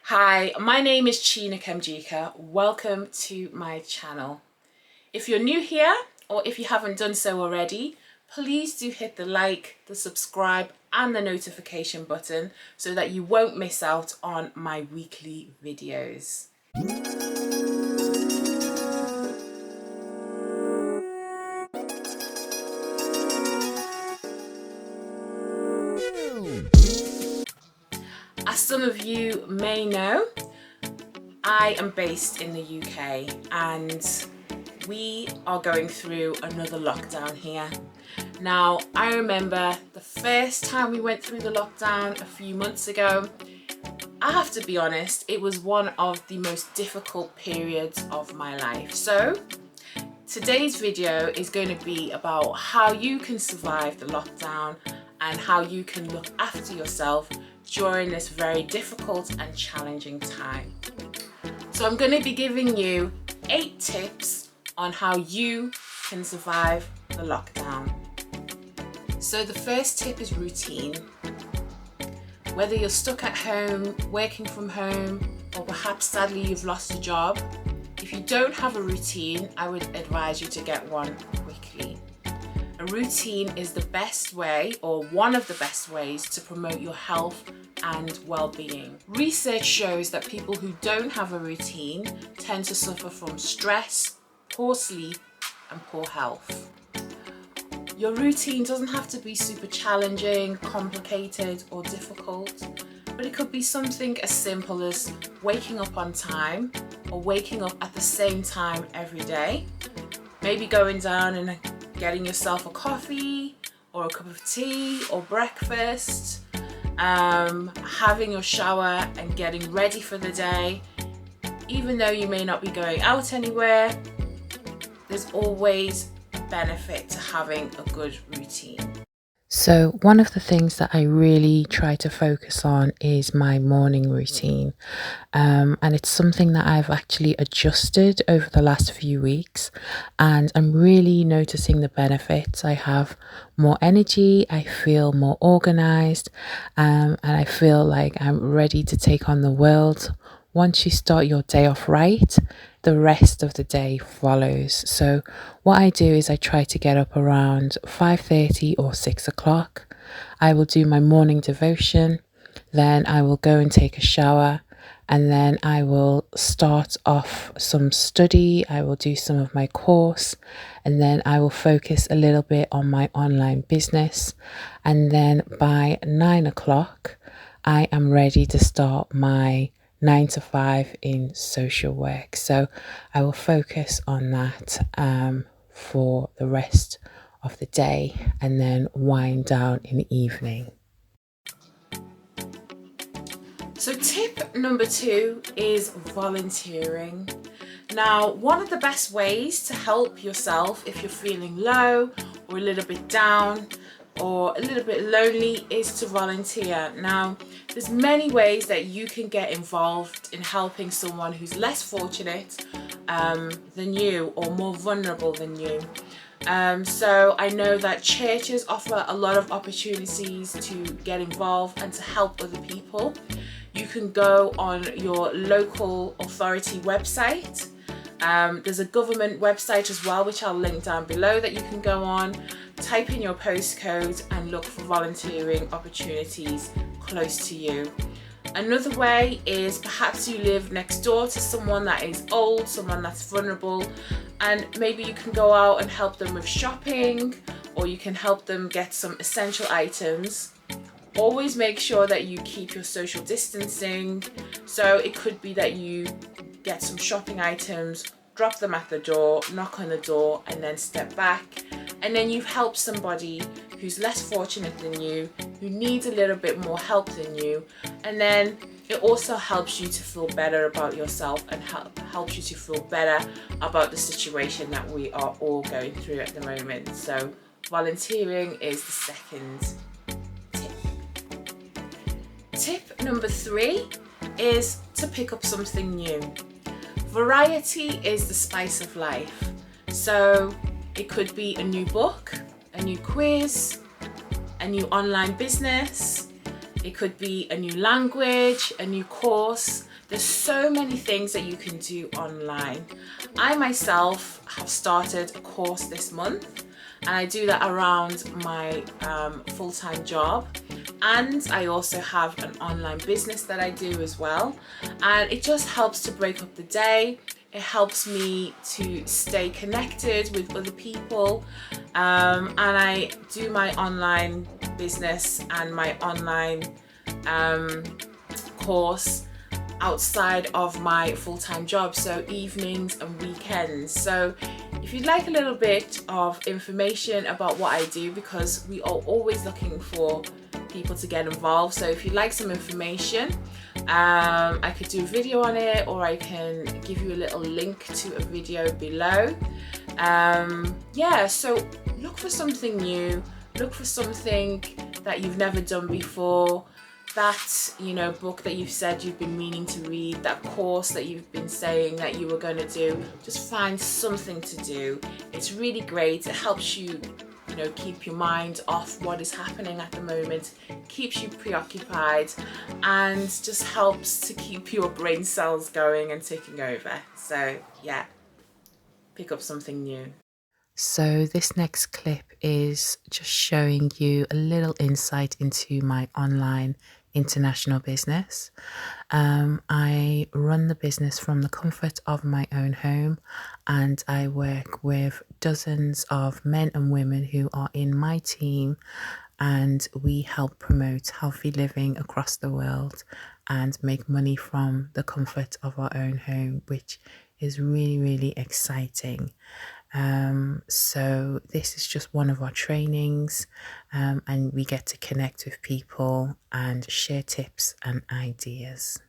Hi, my name is China Kemjika. Welcome to my channel. If you're new here or if you haven't done so already, please do hit the like, the subscribe and the notification button so that you won't miss out on my weekly videos. As some of you may know, I am based in the UK and we are going through another lockdown here. Now, I remember the first time we went through the lockdown a few months ago. I have to be honest, it was one of the most difficult periods of my life. So today's video is going to be about how you can survive the lockdown and how you can look after yourself during this very difficult and challenging time. So I'm going to be giving you 8 tips on how you can survive the lockdown. So the first tip is routine. Whether you're stuck at home, working from home, or perhaps sadly you've lost a job, if you don't have a routine, I would advise you to get one quickly. A routine is the best way, or one of the best ways, to promote your health and well-being. Research shows that people who don't have a routine tend to suffer from stress, poor sleep, and poor health. Your routine doesn't have to be super challenging, complicated, or difficult, but it could be something as simple as waking up on time or waking up at the same time every day. Maybe going down and getting yourself a coffee or a cup of tea or breakfast, having your shower and getting ready for the day. Even though you may not be going out anywhere, there's always a benefit to having a good routine. So one of the things that I really try to focus on is my morning routine. And it's something that I've actually adjusted over the last few weeks, and I'm really noticing the benefits. I have more energy, I feel more organized, and I feel like I'm ready to take on the world. Once you start your day off right, the rest of the day follows. So what I do is I try to get up around 5:30 or 6 o'clock. I will do my morning devotion, then I will go and take a shower, and then I will start off some study. I will do some of my course, and then I will focus a little bit on my online business. And then by 9 o'clock, I am ready to start my 9 to 5 in social work. So I will focus on that for the rest of the day and then wind down in the evening. So tip number 2 is volunteering. Now, one of the best ways to help yourself if you're feeling low or a little bit down or a little bit lonely is to volunteer. Now, there's many ways that you can get involved in helping someone who's less fortunate than you or more vulnerable than you. So I know that churches offer a lot of opportunities to get involved and to help other people. You can go on your local authority website. There's a government website as well, which I'll link down below, that you can go on, type in your postcode and look for volunteering opportunities close to you. Another way is perhaps you live next door to someone that is old, someone that's vulnerable, and maybe you can go out and help them with shopping, or you can help them get some essential items. Always make sure that you keep your social distancing. So it could be that you get some shopping items, drop them at the door, knock on the door, and then step back. And then you've helped somebody who's less fortunate than you, who needs a little bit more help than you. And then it also helps you to feel better about yourself and helps you to feel better about the situation that we are all going through at the moment. So volunteering is the second tip. Tip number 3 is to pick up something new. Variety is the spice of life. So it could be a new book, a new quiz, a new online business. It could be a new language, a new course. There's so many things that you can do online. I myself have started a course this month, and I do that around my full-time job. And I also have an online business that I do as well. And it just helps to break up the day. It helps me to stay connected with other people. And I do my online business and my online course outside of my full-time job, so evenings and weekends. So if you'd like a little bit of information about what I do, because we are always looking for people to get involved, so if you'd like some information, I could do a video on it, or I can give you a little link to a video below. Yeah, so look for something new, look for something that you've never done before. That, you know, book that you've said you've been meaning to read, that course that you've been saying that you were going to do, just find something to do. It's really great. It helps you, you know, keep your mind off what is happening at the moment, keeps you preoccupied, and just helps to keep your brain cells going and ticking over. So yeah, pick up something new. So this next clip is just showing you a little insight into my online international business. I run the business from the comfort of my own home, and I work with dozens of men and women who are in my team, and we help promote healthy living across the world and make money from the comfort of our own home, which is really, really exciting. So this is just one of our trainings, and we get to connect with people and share tips and ideas.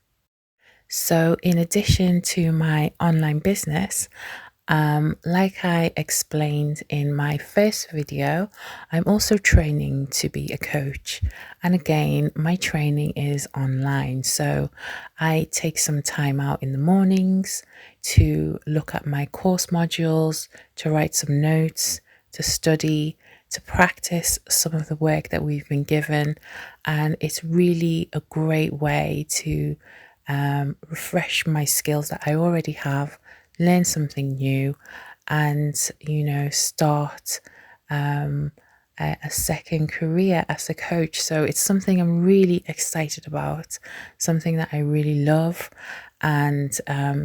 So in addition to my online business, like I explained in my first video, I'm also training to be a coach. And again, my training is online. So I take some time out in the mornings to look at my course modules, to write some notes, to study, to practice some of the work that we've been given. And it's really a great way to refresh my skills that I already have, learn something new, and, you know, start a second career as a coach. So it's something I'm really excited about, something that I really love, and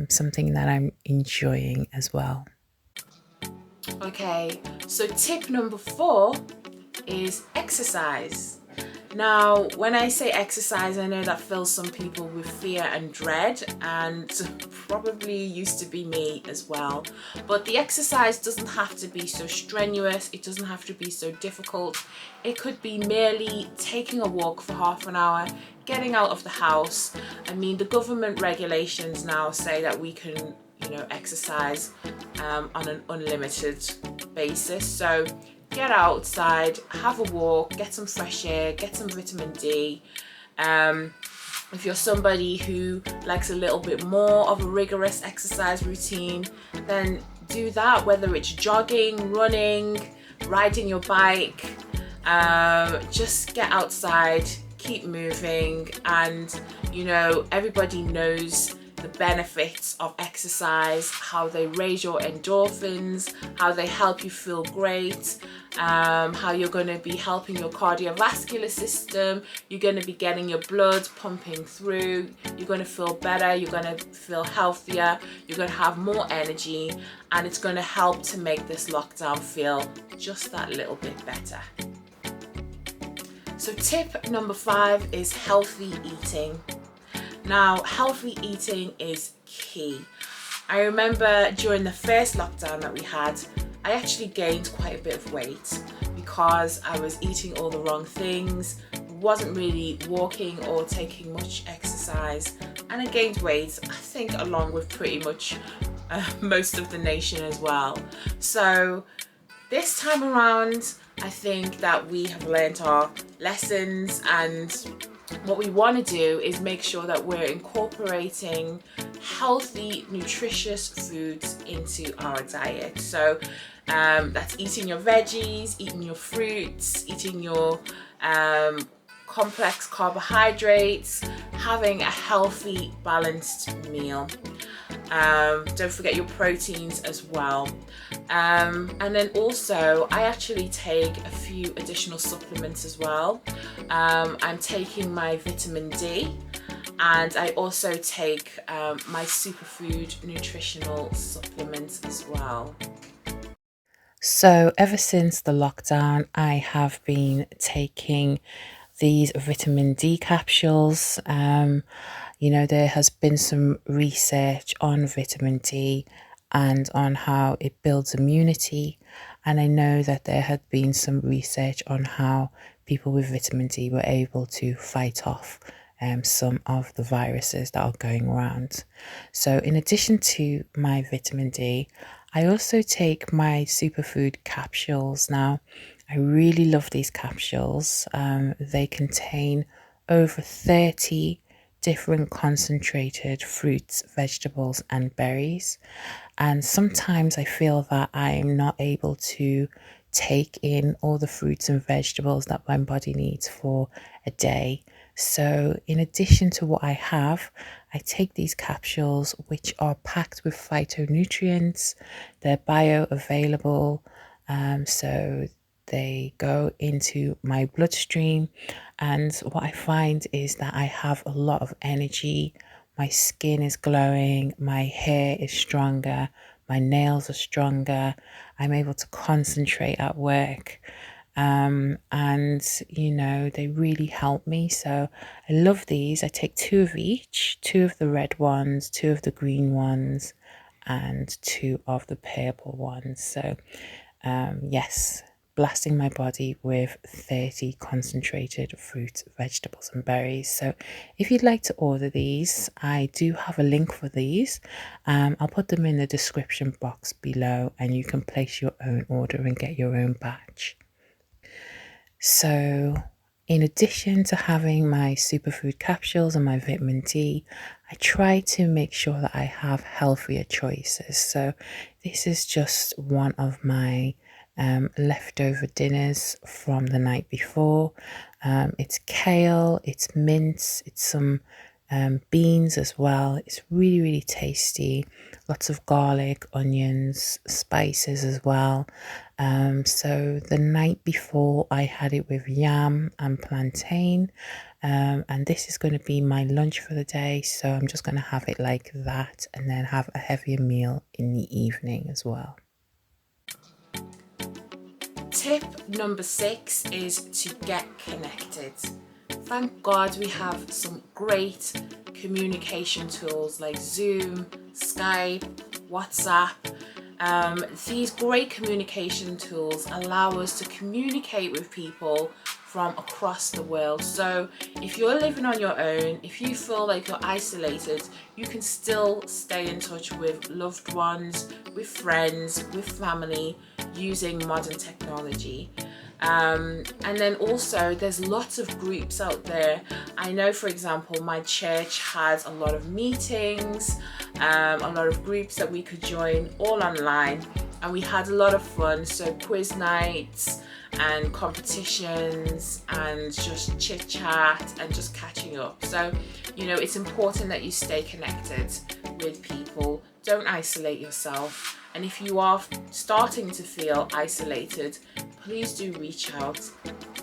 something that I'm enjoying as well. Okay, so tip number 4 is exercise. Now, when I say exercise, I know that fills some people with fear and dread, and probably used to be me as well. But the exercise doesn't have to be so strenuous, it doesn't have to be so difficult. It could be merely taking a walk for half an hour, getting out of the house. I mean, the government regulations now say that we can, you know, exercise on an unlimited basis. So get outside, have a walk, get some fresh air, get some vitamin D. If you're somebody who likes a little bit more of a rigorous exercise routine, then do that, whether it's jogging, running, riding your bike. Just get outside, keep moving, and, you know, everybody knows the benefits of exercise, how they raise your endorphins, how they help you feel great, how you're going to be helping your cardiovascular system, you're going to be getting your blood pumping through, you're going to feel better, you're going to feel healthier, you're going to have more energy, and it's going to help to make this lockdown feel just that little bit better. So tip number 5 is healthy eating. Now, healthy eating is key. I remember during the first lockdown that we had, I actually gained quite a bit of weight because I was eating all the wrong things, wasn't really walking or taking much exercise, and I gained weight, I think, along with pretty much most of the nation as well. So this time around, I think that we have learned our lessons, and what we want to do is make sure that we're incorporating healthy, nutritious foods into our diet. So that's eating your veggies, eating your fruits, eating your complex carbohydrates, having a healthy, balanced meal. Don't forget your proteins as well. And then also I actually take a few additional supplements as well. I'm taking my vitamin D, and I also take my superfood nutritional supplements as well. So, ever since the lockdown, I have been taking these vitamin D capsules. There has been some research on vitamin D and on how it builds immunity. And I know that there had been some research on how people with vitamin D were able to fight off some of the viruses that are going around. So, in addition to my vitamin D, I also take my superfood capsules. Now, I really love these capsules. They contain over 30 different concentrated fruits, vegetables, and berries. And sometimes I feel that I'm not able to take in all the fruits and vegetables that my body needs for a day. So, in addition to what I have, I take these capsules, which are packed with phytonutrients. They're bioavailable, so they go into my bloodstream. And what I find is that I have a lot of energy. My skin is glowing, my hair is stronger, my nails are stronger. I'm able to concentrate at work. And they really help me. So I love these. I take two of each, two of the red ones, two of the green ones, and two of the purple ones. So, yes, blasting my body with 30 concentrated fruits, vegetables, and berries. So, if you'd like to order these, I do have a link for these. I'll put them in the description box below, and you can place your own order and get your own batch. So, in addition to having my superfood capsules and my vitamin D, I try to make sure that I have healthier choices. So, this is just one of my leftover dinners from the night before. It's kale, it's mince, it's some beans as well. It's really, really tasty. Lots of garlic, onions, spices as well. So the night before, I had it with yam and plantain. And this is going to be my lunch for the day. So I'm just going to have it like that and then have a heavier meal in the evening as well. Tip number 6 is to get connected. Thank God we have some great communication tools like Zoom, Skype, WhatsApp. These great communication tools allow us to communicate with people from across the world. So if you're living on your own, if you feel like you're isolated, you can still stay in touch with loved ones, with friends, with family using modern technology. And then also there's lots of groups out there. I know, for example, my church has a lot of meetings, a lot of groups that we could join all online, and we had a lot of fun. So quiz nights and competitions and just chit chat and just catching up. So it's important that you stay connected with people. Don't isolate yourself. And if you are starting to feel isolated, please do reach out.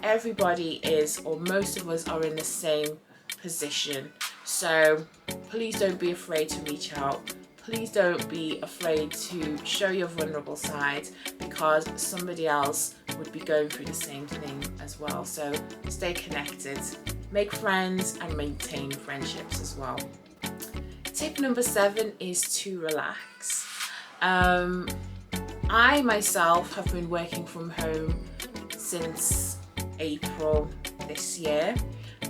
Everybody is, or most of us are in the same position. So please don't be afraid to reach out. Please don't be afraid to show your vulnerable side, because somebody else would be going through the same thing as well. So stay connected, make friends, and maintain friendships as well. Tip number 7 is to relax. I myself have been working from home since April this year,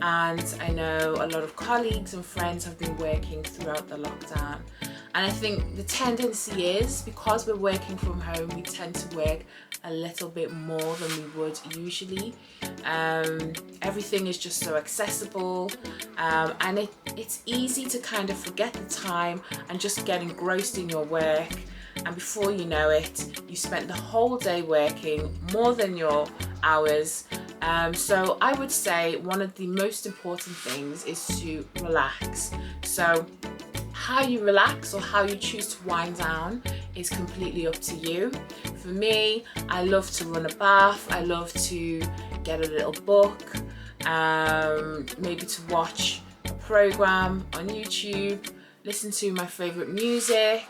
and I know a lot of colleagues and friends have been working throughout the lockdown. And I think the tendency is, because we're working from home, we tend to work a little bit more than we would usually. Everything is just so accessible, and it's easy to kind of forget the time and just get engrossed in your work. And before you know it, you spent the whole day working more than your hours, So I would say one of the most important things is to relax. So how you relax or how you choose to wind down is completely up to you. For me, I love to run a bath. I love to get a little book, maybe to watch a program on YouTube, listen to my favorite music,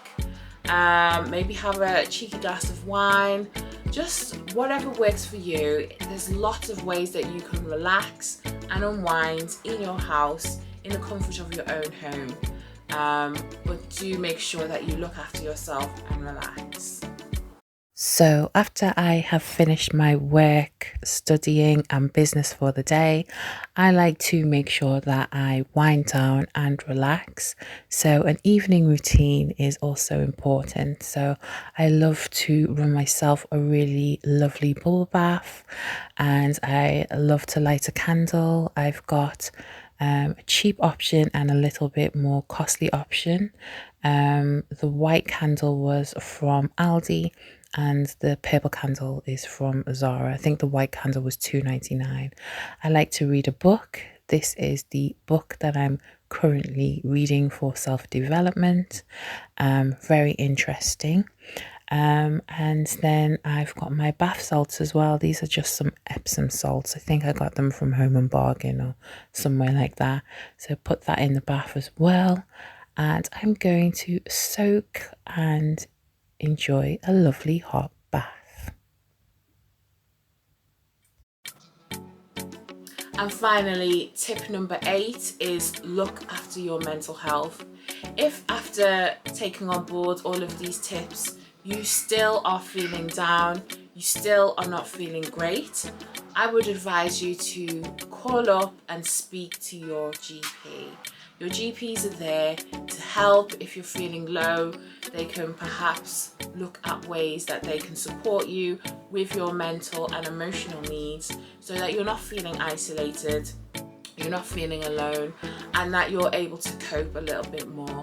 maybe have a cheeky glass of wine, just whatever works for you. There's lots of ways that you can relax and unwind in your house in the comfort of your own home. But do make sure that you look after yourself and relax. So after I have finished my work, studying and business for the day, I like to make sure that I wind down and relax. So an evening routine is also important. So I love to run myself a really lovely bubble bath, and I love to light a candle. I've got a cheap option and a little bit more costly option. The white candle was from Aldi and the purple candle is from Zara. I think the white candle was £2.99. I like to read a book. This is the book that I'm currently reading for self-development. Very interesting. And then I've got my bath salts as well. These are just some Epsom salts. I think I got them from Home and Bargain or somewhere like that. So put that in the bath as well. And I'm going to soak and enjoy a lovely hot bath. And finally, tip number 8 is look after your mental health. If after taking on board all of these tips, you still are feeling down, you still are not feeling great, I would advise you to call up and speak to your GP. Your GPs are there to help if you're feeling low. They can perhaps look at ways that they can support you with your mental and emotional needs so that you're not feeling isolated, you're not feeling alone, and that you're able to cope a little bit more.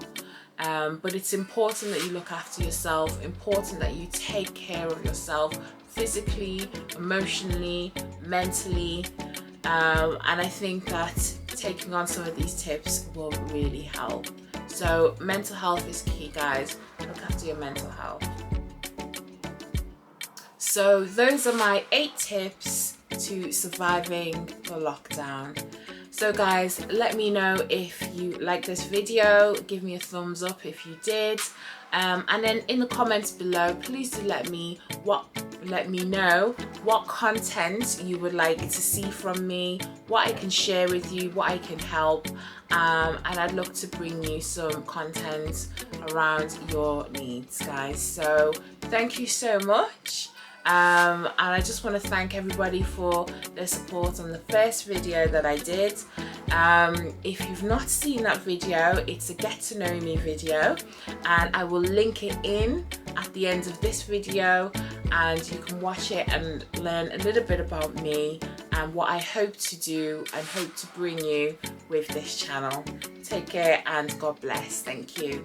But it's important that you look after yourself, important that you take care of yourself physically, emotionally, mentally, and I think that taking on some of these tips will really help. So mental health is key, guys. Look after your mental health. So those are my 8 tips to surviving the lockdown. So guys, let me know if you like this video. Give me a thumbs up if you did, and then in the comments below, please do let me know what content you would like to see from me, what I can share with you, what I can help, and I'd love to bring you some content around your needs, guys. So thank you so much. And I just want to thank everybody for their support on the first video that I did. If you've not seen that video, it's a get to know me video, and I will link it in at the end of this video, and you can watch it and learn a little bit about me and what I hope to do and hope to bring you with this channel. Take care and God bless. Thank you.